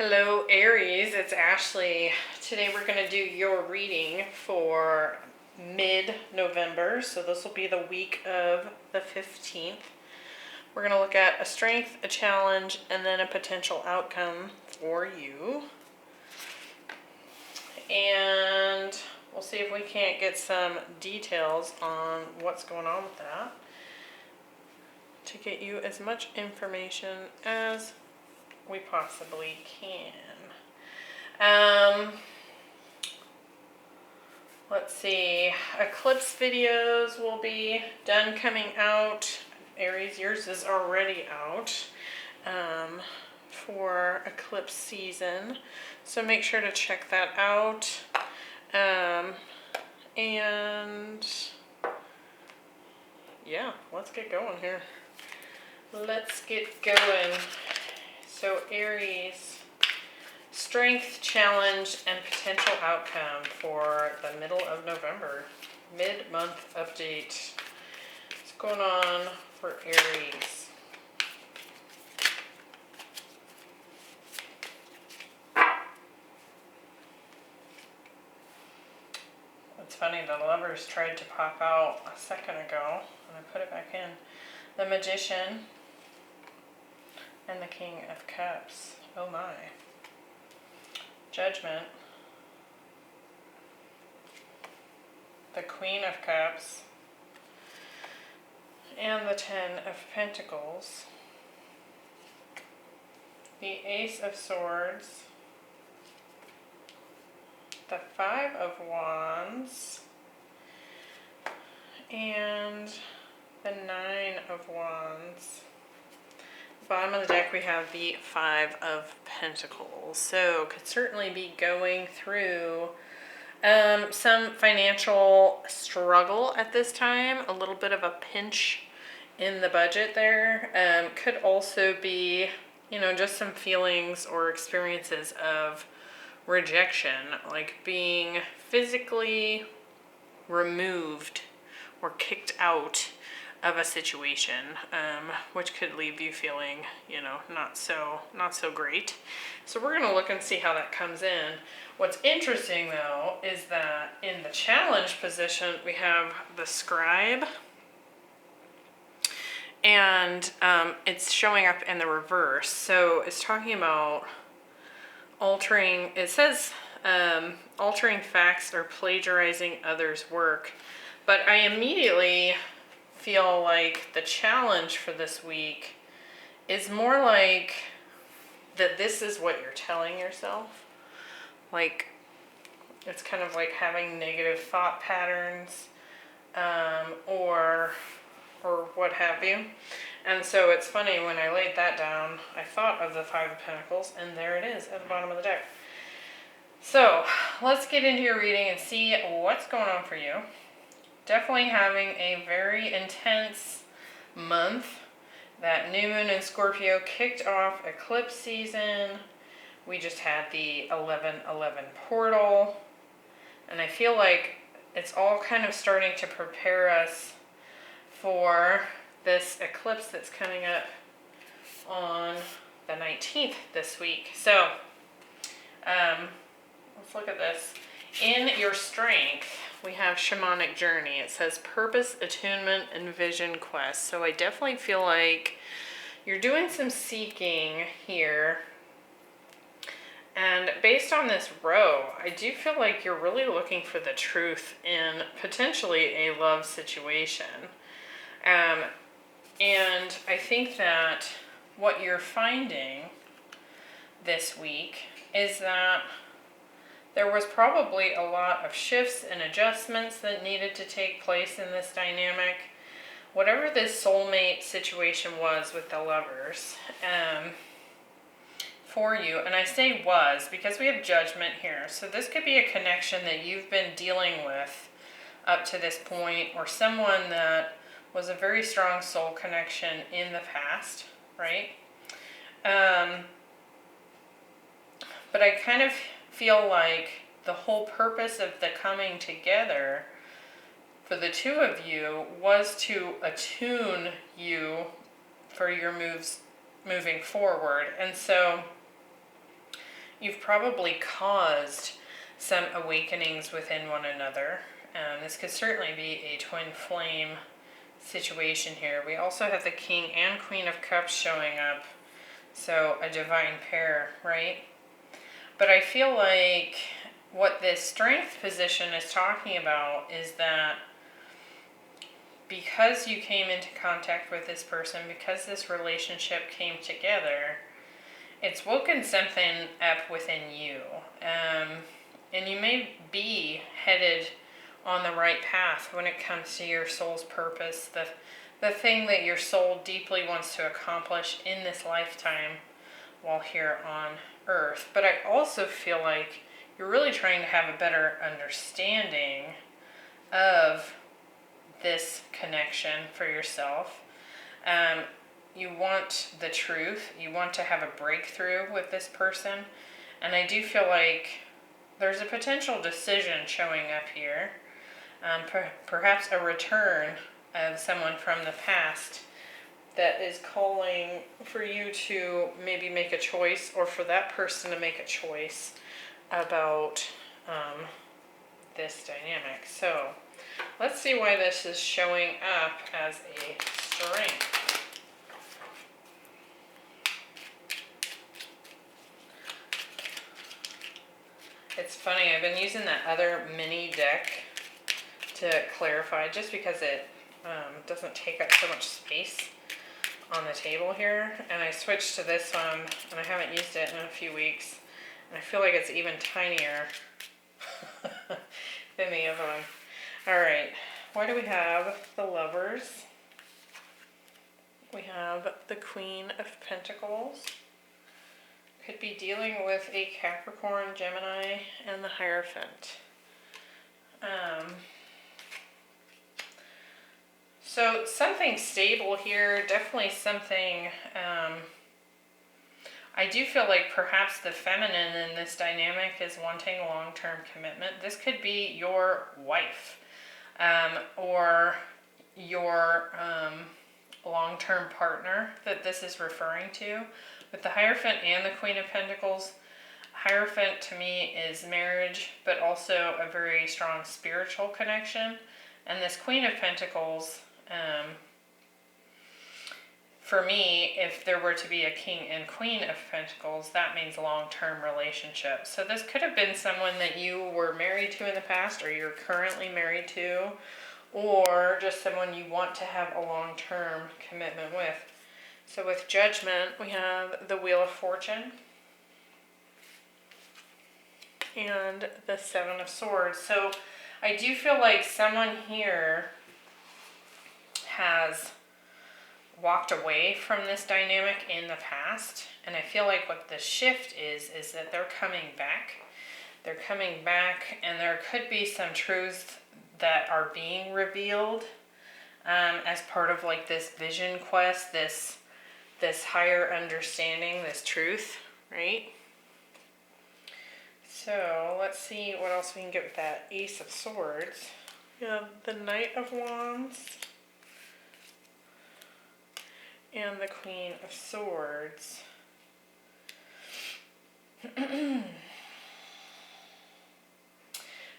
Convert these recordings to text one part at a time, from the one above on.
Hello Aries, it's Ashley. Today we're going to do your reading for mid-November, so this will be the week of the 15th. We're going to look at a strength, a challenge, and then a potential outcome for you. And we'll see if we can't get some details on what's going on with that to get you as much information as we possibly can. Let's see, eclipse videos will be done coming out. Aries, yours is already out for eclipse season, so make sure to check that out. And yeah, let's get going here. Let's get going. So Aries, strength, challenge, and potential outcome for the middle of November. Mid-month update. What's going on for Aries? It's funny, the Lovers tried to pop out a second ago, and I put it back in. The Magician and the King of Cups. Oh my. Judgment. The Queen of Cups. And the Ten of Pentacles. The Ace of Swords. The Five of Wands. And the Nine of Wands. Bottom of the deck we have the Five of Pentacles, so could certainly be going through some financial struggle at this time, a little bit of a pinch in the budget there. Could also be, just some feelings or experiences of rejection, like being physically removed or kicked out of a situation, which could leave you feeling, not so great. So we're going to look and see how that comes in. What's interesting though is that in the challenge position we have the Scribe, and it's showing up in the reverse. So it's talking about altering. It says altering facts or plagiarizing others' work, but I immediately feel like the challenge for this week is more like that this is what you're telling yourself. Like, it's kind of like having negative thought patterns, or what have you. And so it's funny, when I laid that down, I thought of the Five of Pentacles, and there it is at the bottom of the deck. So let's get into your reading and see what's going on for you. Definitely having a very intense month. That new moon in Scorpio kicked off eclipse season. We just had the 11/11 portal. And I feel like it's all kind of starting to prepare us for this eclipse that's coming up on the 19th this week. So, let's look at this. In your strength, we have Shamanic Journey. It says purpose, attunement, and vision quest. So I definitely feel like you're doing some seeking here. And based on this row, I do feel like you're really looking for the truth in potentially a love situation. And I think that what you're finding this week is that there was probably a lot of shifts and adjustments that needed to take place in this dynamic. Whatever this soulmate situation was with the Lovers, for you, and I say was because we have Judgment here. So this could be a connection that you've been dealing with up to this point, or someone that was a very strong soul connection in the past, right? But I kind of feel like the whole purpose of the coming together for the two of you was to attune you for your moves moving forward. And so you've probably caused some awakenings within one another. This could certainly be a twin flame situation here. We also have the King and Queen of Cups showing up, so a divine pair, right? But I feel like what this strength position is talking about is that because you came into contact with this person, because this relationship came together, it's woken something up within you. And you may be headed on the right path when it comes to your soul's purpose, the thing that your soul deeply wants to accomplish in this lifetime while here on Earth. But I also feel like you're really trying to have a better understanding of this connection for yourself. You want the truth. You want to have a breakthrough with this person. And I do feel like there's a potential decision showing up here. Perhaps a return of someone from the past that is calling for you to maybe make a choice, or for that person to make a choice about this dynamic. So let's see why this is showing up as a strength. It's funny, I've been using that other mini deck to clarify, just because it doesn't take up so much space on the table here. And I switched to this one, and I haven't used it in a few weeks. And I feel like it's even tinier than the other one. Alright, what do we have? The Lovers. We have the Queen of Pentacles. Could be dealing with a Capricorn, Gemini, and the Hierophant. So something stable here, definitely something, I do feel like perhaps the feminine in this dynamic is wanting long-term commitment. This could be your wife, or your long-term partner that this is referring to. With the Hierophant and the Queen of Pentacles, Hierophant to me is marriage, but also a very strong spiritual connection. And this Queen of Pentacles, for me, if there were to be a King and Queen of Pentacles, that means long-term relationship. So this could have been someone that you were married to in the past, or you're currently married to, or just someone you want to have a long-term commitment with. So with Judgment, we have the Wheel of Fortune and the Seven of Swords. So I do feel like someone here has walked away from this dynamic in the past, and I feel like what the shift is that they're coming back. They're coming back, and there could be some truths that are being revealed as part of like this vision quest, this higher understanding, this truth, right? So let's see what else we can get with that Ace of Swords. We have the Knight of Wands and the Queen of Swords.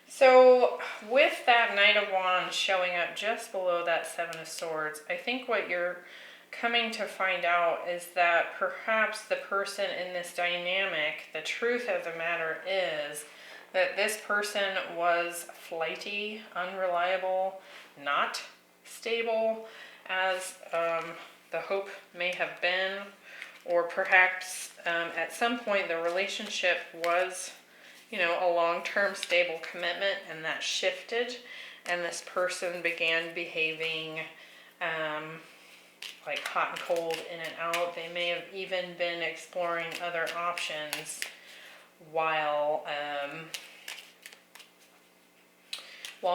So with that Knight of Wands showing up just below that Seven of Swords, I think what you're coming to find out is that perhaps the person in this dynamic, the truth of the matter is that this person was flighty, unreliable, not stable as the hope may have been, or perhaps at some point the relationship was, you know, a long-term stable commitment, and that shifted, and this person began behaving like hot and cold, in and out. They may have even been exploring other options while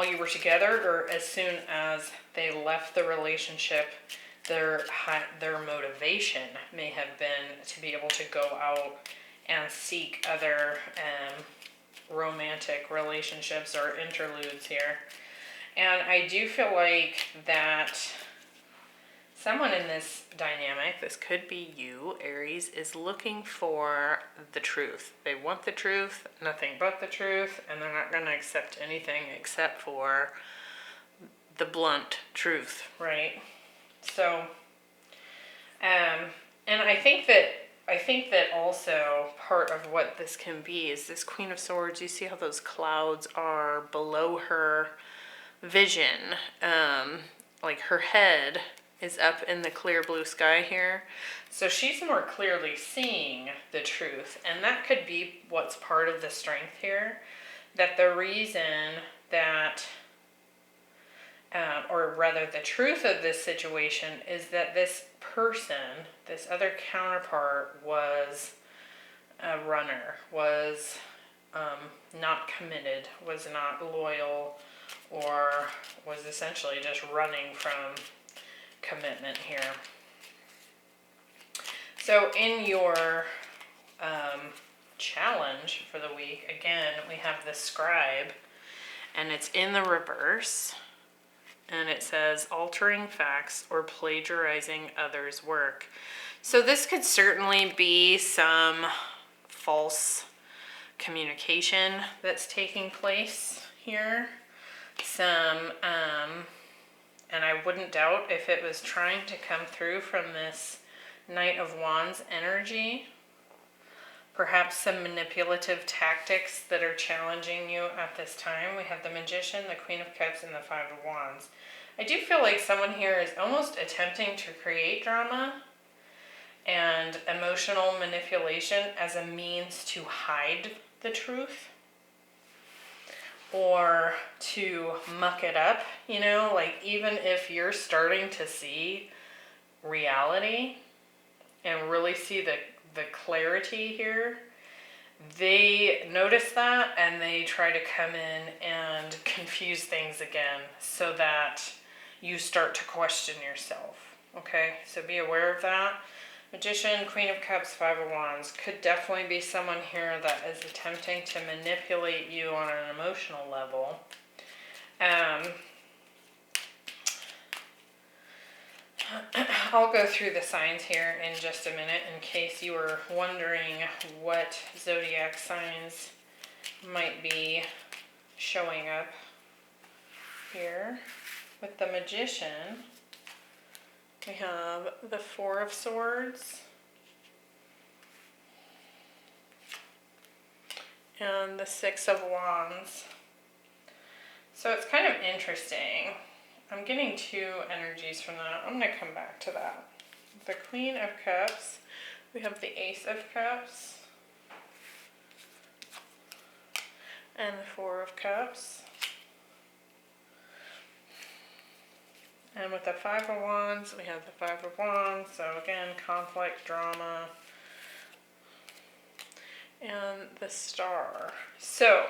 you were together, or as soon as they left the relationship. Their motivation may have been to be able to go out and seek other romantic relationships or interludes here. And I do feel like that Someone in this dynamic, this could be you, Aries, is looking for the truth. They want the truth, nothing but the truth, and they're not going to accept anything except for the blunt truth, right? So, and I think that also part of what this can be is this Queen of Swords. You see how those clouds are below her vision, like her head is up in the clear blue sky here. So she's more clearly seeing the truth. And that could be what's part of the strength here. That the reason that, or rather the truth of this situation is that this person, this other counterpart, was a runner, was not committed, was not loyal, or was essentially just running from commitment here. So in your challenge for the week, again, we have the scribe, and it's in the reverse, and it says altering facts or plagiarizing others' work. So this could certainly be some false communication that's taking place here. Some and I wouldn't doubt if it was trying to come through from this Knight of Wands energy. Perhaps some manipulative tactics that are challenging you at this time. We have the Magician, the Queen of Cups, and the Five of Wands. I do feel like someone here is almost attempting to create drama and emotional manipulation as a means to hide the truth, or to muck it up, you know, like even if you're starting to see reality and really see the clarity here, they notice that and they try to come in and confuse things again so that you start to question yourself, okay? So be aware of that. Magician, Queen of Cups, Five of Wands. Could definitely be someone here that is attempting to manipulate you on an emotional level. I'll go through the signs here in just a minute in case you were wondering what zodiac signs might be showing up here. With the Magician, we have the Four of Swords and the Six of Wands. So it's kind of interesting. I'm getting two energies from that. I'm going to come back to that. The Queen of Cups, we have the Ace of Cups and the Four of Cups. And with the Five of Wands, we have the Five of Wands. So again, conflict, drama, and the Star. So,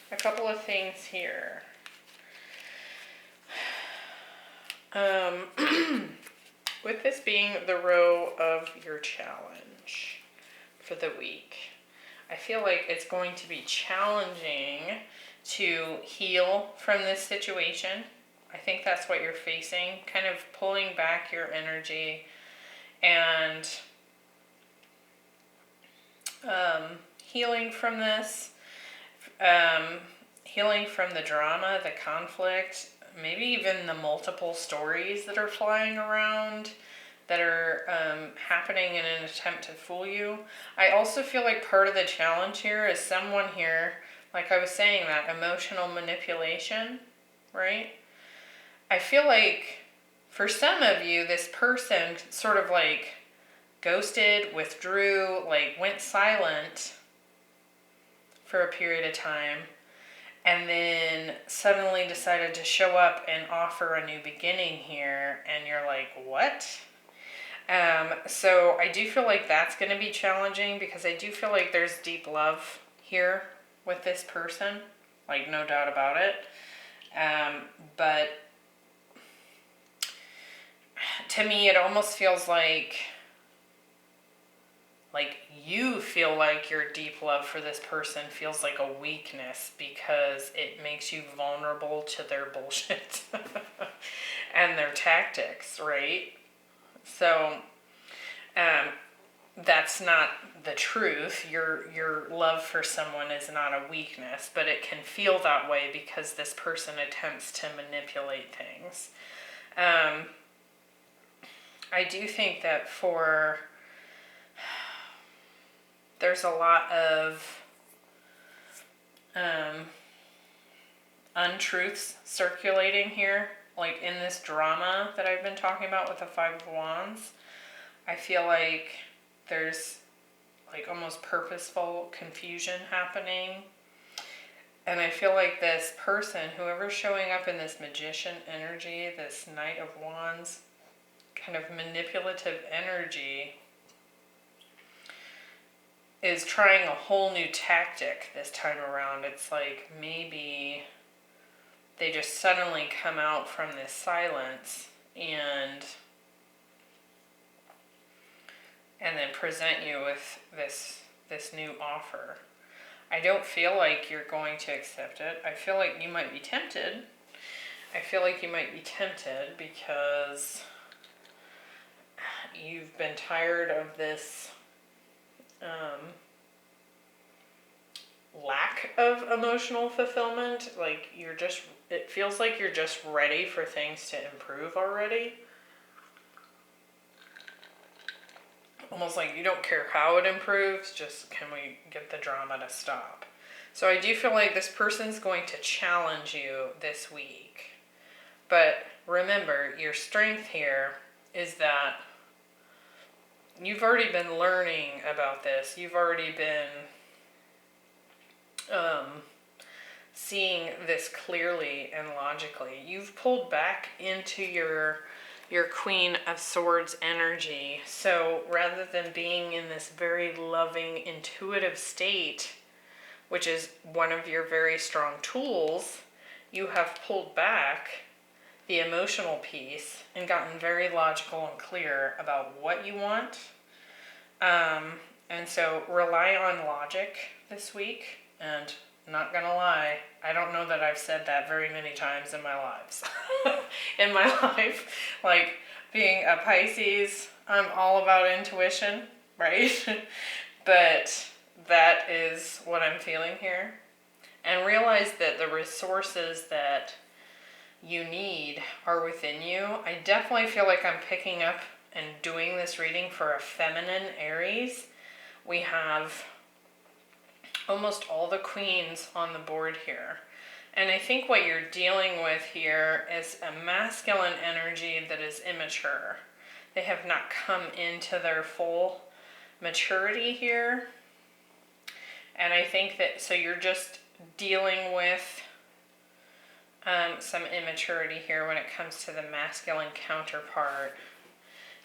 a couple of things here. With this being the row of your challenge for the week, I feel like it's going to be challenging to heal from this situation. I think that's what you're facing, kind of pulling back your energy and healing from this, healing from the drama, the conflict, maybe even the multiple stories that are flying around that are happening in an attempt to fool you. I also feel like part of the challenge here is someone here, like I was saying, that emotional manipulation, right? I feel like for some of you, this person sort of like ghosted, withdrew, like went silent for a period of time, and then suddenly decided to show up and offer a new beginning here, and you're like, what? So I do feel like that's going to be challenging because I do feel like there's deep love here with this person, like no doubt about it. But to me, it almost feels like like you feel like your deep love for this person feels like a weakness because it makes you vulnerable to their bullshit and their tactics, right? So that's not the truth. Your love for someone is not a weakness, but it can feel that way because this person attempts to manipulate things. I do think that there's a lot of untruths circulating here, like in this drama that I've been talking about with the Five of Wands. I feel like there's like almost purposeful confusion happening. And I feel like this person, whoever's showing up in this magician energy, this Knight of Wands, kind of manipulative energy, is trying a whole new tactic this time around. It's like maybe they just suddenly come out from this silence and then present you with this new offer. I don't feel like you're going to accept it. I feel like you might be tempted. I feel like you might be tempted because you've been tired of this lack of emotional fulfillment. Like it feels like you're just ready for things to improve already. Almost like you don't care how it improves, just can we get the drama to stop? So I do feel like this person's going to challenge you this week. But remember, your strength here is that you've already been learning about this. You've already been seeing this clearly and logically. You've pulled back into your Queen of Swords energy. So rather than being in this very loving, intuitive state, which is one of your very strong tools, you have pulled back the emotional piece and gotten very logical and clear about what you want. And so rely on logic this week. And not gonna lie, I don't know that I've said that very many times in my lives. In my life, like being a Pisces, I'm all about intuition, right? But that is what I'm feeling here. And realize that the resources that you need are within you. I definitely feel like I'm picking up and doing this reading for a feminine Aries. We have almost all the queens on the board here. And I think what you're dealing with here is a masculine energy that is immature. They have not come into their full maturity here. And I think that, so you're just dealing with some immaturity here when it comes to the masculine counterpart.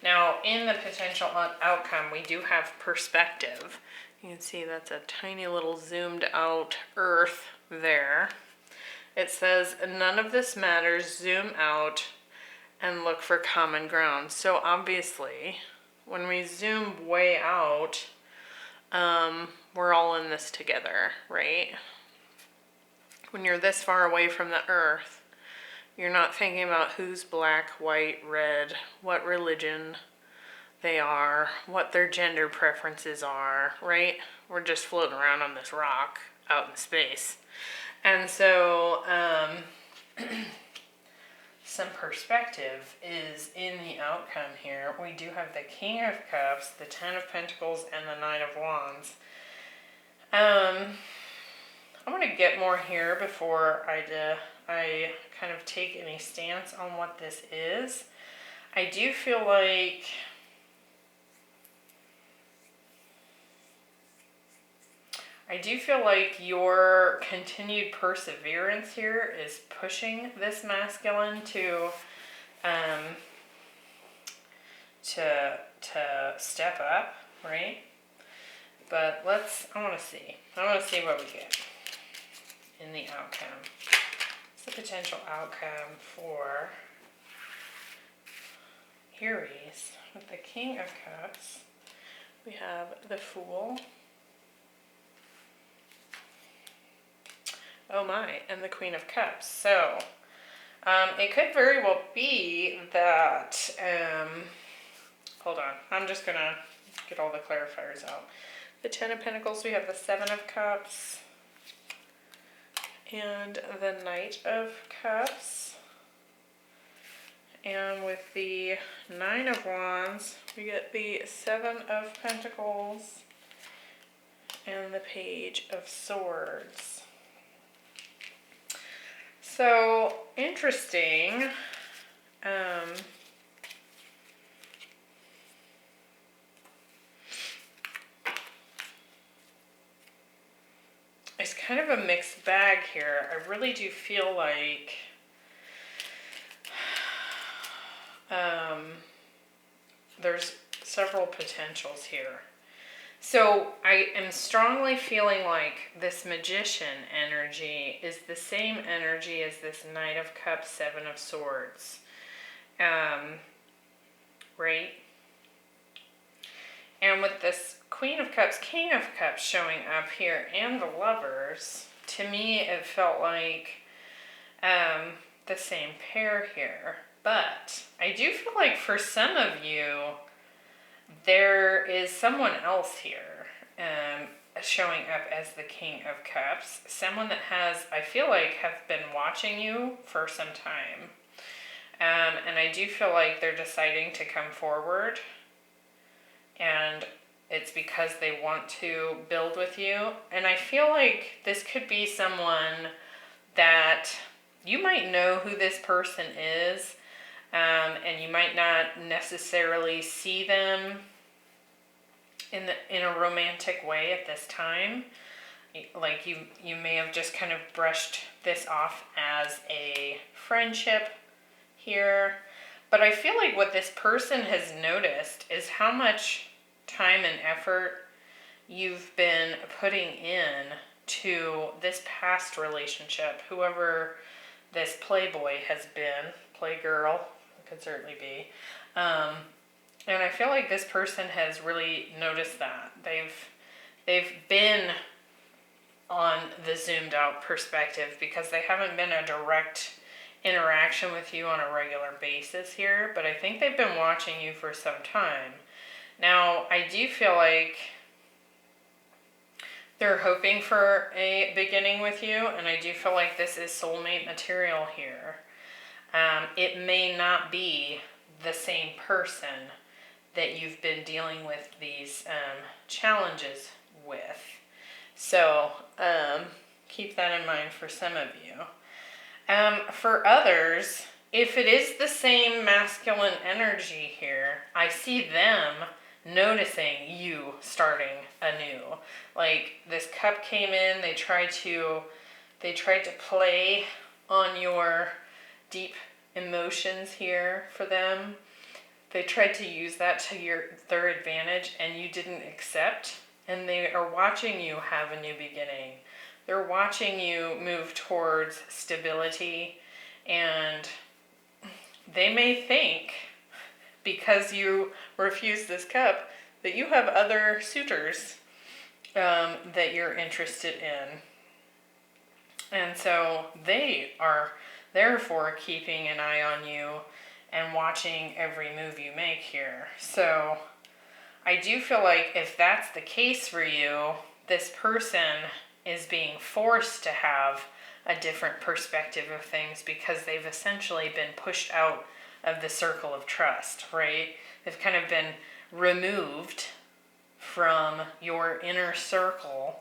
Now, in the potential outcome, we do have perspective. You can see that's a tiny little zoomed out earth there. It says, none of this matters, zoom out and look for common ground. So obviously, when we zoom way out, we're all in this together, right? When you're this far away from the earth, you're not thinking about who's black, white, red, what religion they are, what their gender preferences are, right? We're just floating around on this rock out in space. And so some perspective is in the outcome here. We do have the King of Cups, the Ten of Pentacles, and the Nine of Wands. I'm going to get more here before I kind of take any stance on what this is. I do feel like your continued perseverance here is pushing this masculine to step up, right? But I want to see what we get in the outcome. What's the potential outcome for Aries with the King of Cups, We have the Fool. Oh my, and the Queen of Cups. So, it could very well be that, hold on, I'm just going to get all the clarifiers out. The Ten of Pentacles, we have the Seven of Cups, and the Knight of Cups. And with the Nine of Wands, we get the Seven of Pentacles and the Page of Swords. So, interesting. It's kind of a mixed bag here. I really do feel like there's several potentials here. So I am strongly feeling like this Magician energy is the same energy as this Knight of Cups, Seven of Swords. Right? And with this Queen of Cups, King of Cups showing up here and the Lovers, to me it felt like the same pair here. But I do feel like for some of you, there is someone else here showing up as the King of Cups. Someone that has, I feel like, have been watching you for some time. And I do feel like they're deciding to come forward. And it's because they want to build with you. And I feel like this could be someone that you might know who this person is. And you might not necessarily see them in a romantic way at this time. Like you may have just kind of brushed this off as a friendship here. But I feel like what this person has noticed is how much time and effort you've been putting in to this past relationship, whoever this playboy has been, playgirl, could certainly be. And I feel like this person has really noticed that. They've been on the zoomed out perspective because they haven't been a direct interaction with you on a regular basis here, but I think they've been watching you for some time. Now, I do feel like they're hoping for a beginning with you, and I do feel like this is soulmate material here. It may not be the same person that you've been dealing with these challenges with. So keep that in mind for some of you. For others, if it is the same masculine energy here, I see them noticing you starting anew. Like this cup came in, they tried to play on your deep emotions here for them. They tried to use that to their advantage and you didn't accept. And they are watching you have a new beginning. They're watching you move towards stability, and they may think, because you refuse this cup, that you have other suitors that you're interested in. And so they are therefore keeping an eye on you and watching every move you make here. So I do feel like if that's the case for you, this person is being forced to have a different perspective of things because they've essentially been pushed out of the circle of trust, right? They've kind of been removed from your inner circle,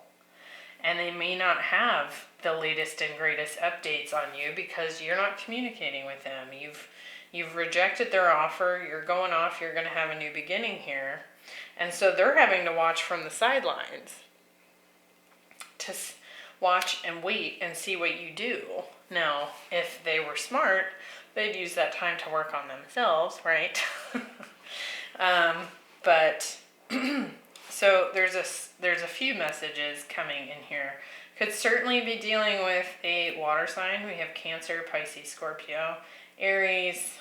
and they may not have the latest and greatest updates on you because you're not communicating with them. You've rejected their offer, you're going off, you're going to have a new beginning here. And so they're having to watch from the sidelines to watch and wait and see what you do. Now, if they were smart, they'd use that time to work on themselves, right? But so there's a few messages coming in here. Could certainly be dealing with a water sign. We have Cancer, Pisces, Scorpio, Aries,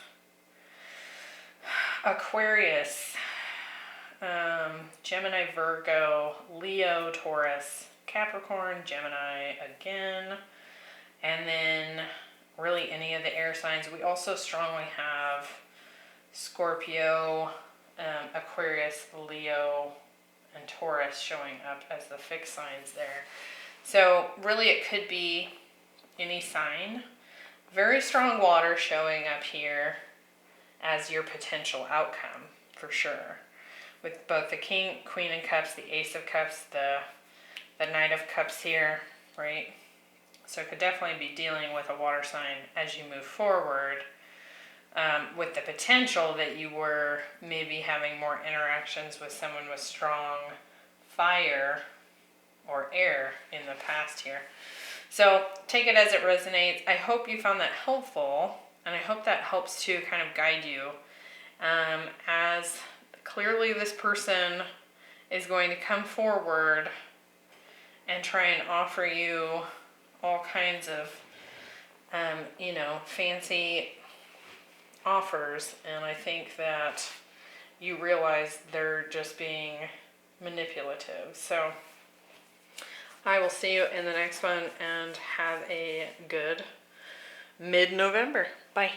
Aquarius, Gemini, Virgo, Leo, Taurus, Capricorn, Gemini again, and then really any of the air signs. We also strongly have Scorpio, Aquarius, Leo, and Taurus showing up as the fixed signs there. So really it could be any sign. Very strong water showing up here as your potential outcome for sure. With both the King, Queen of Cups, the Ace of Cups, the Knight of Cups here, right? So it could definitely be dealing with a water sign as you move forward, with the potential that you were maybe having more interactions with someone with strong fire or air in the past here. So take it as it resonates. I hope you found that helpful, and I hope that helps to kind of guide you, as clearly this person is going to come forward and try and offer you all kinds of, fancy offers. And I think that you realize they're just being manipulative. So I will see you in the next one, and have a good mid-November. Bye.